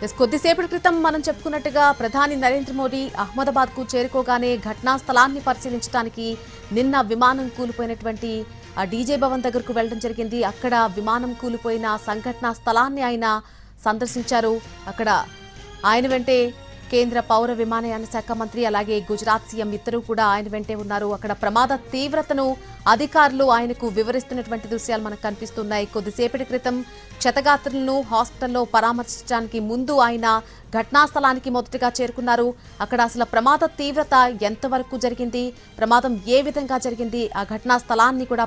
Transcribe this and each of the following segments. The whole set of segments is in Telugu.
కొద్దిసేపటి క్రితం మనం చెప్పుకున్నట్టుగా ప్రధాని నరేంద్ర మోడీ అహ్మదాబాద్ కు చేరుకోగానే ఘటనా స్థలాన్ని పరిశీలించడానికి నిన్న విమానం కూలిపోయినటువంటి డీజే భవన్ దగ్గరకు వెళ్లడం జరిగింది. అక్కడ విమానం కూలిపోయిన సంఘటనా స్థలాన్ని ఆయన సందర్శించారు. అక్కడ ఆయన వెంటే కేంద్ర పౌర విమానయాన శాఖ మంత్రి అలాగే గుజరాత్ సీఎం ఇద్దరు కూడా ఆయన వెంటే ఉన్నారు. అక్కడ ప్రమాద తీవ్రతను అధికారులు ఆయనకు వివరిస్తున్నటువంటి దృశ్యాలు మనకు కనిపిస్తున్నాయి. కొద్దిసేపటి క్రితం క్షతగాత్రులను హాస్పిటల్లో పరామర్శించడానికి ముందు ఆయన ఘటనా స్థలానికి మొదటగా చేరుకున్నారు. అక్కడ అసలు ప్రమాద తీవ్రత ఎంతవరకు జరిగింది, ప్రమాదం ఏ విధంగా జరిగింది, ఆ ఘటనా స్థలాన్ని కూడా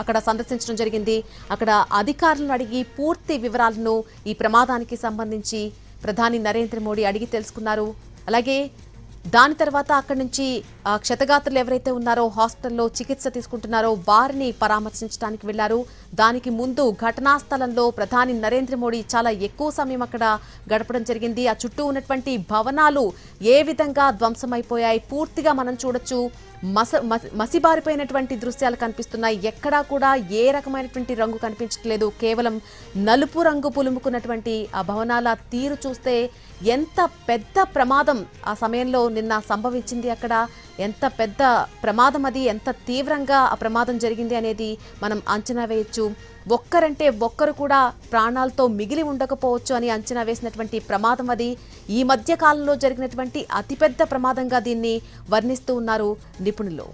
అక్కడ సందర్శించడం జరిగింది. అక్కడ అధికారులను అడిగి పూర్తి వివరాలను ఈ ప్రమాదానికి సంబంధించి ప్రధాని నరేంద్ర మోడీ అడిగి తెలుసుకున్నారు. అలాగే దాని తర్వాత అక్కడి నుంచి క్షతగాత్రులు ఎవరైతే ఉన్నారో హాస్పిటల్లో చికిత్స తీసుకుంటున్నారో వారిని పరామర్శించడానికి వెళ్లారు. దానికి ముందు ఘటనా స్థలంలో ప్రధాని నరేంద్ర మోడీ చాలా ఎక్కువ సమయం అక్కడ గడపడం జరిగింది. ఆ చుట్టూ ఉన్నటువంటి భవనాలు ఏ విధంగా ధ్వంసమైపోయాయి పూర్తిగా మనం చూడొచ్చు. మసిబారిపోయినటువంటి దృశ్యాలు కనిపిస్తున్నాయి. ఎక్కడా కూడా ఏ రకమైనటువంటి రంగు కనిపించట్లేదు. కేవలం నలుపు రంగు పులుముకున్నటువంటి ఆ భవనాల తీరు చూస్తే ఎంత పెద్ద ప్రమాదం ఆ సమయంలో నిన్న సంభవించింది, అక్కడ ఎంత పెద్ద ప్రమాదం, అది ఎంత తీవ్రంగా ఆ ప్రమాదం జరిగింది అనేది మనం అంచనా వేయొచ్చు. ఒక్కరంటే ఒక్కరు కూడా ప్రాణాలతో మిగిలి ఉండకపోవచ్చు అని అంచనా వేసినటువంటి ప్రమాదం అది. ఈ మధ్య కాలంలో జరిగినటువంటి అతిపెద్ద ప్రమాదంగా దీన్ని వర్ణిస్తూ ఉన్నారు నిపుణులు.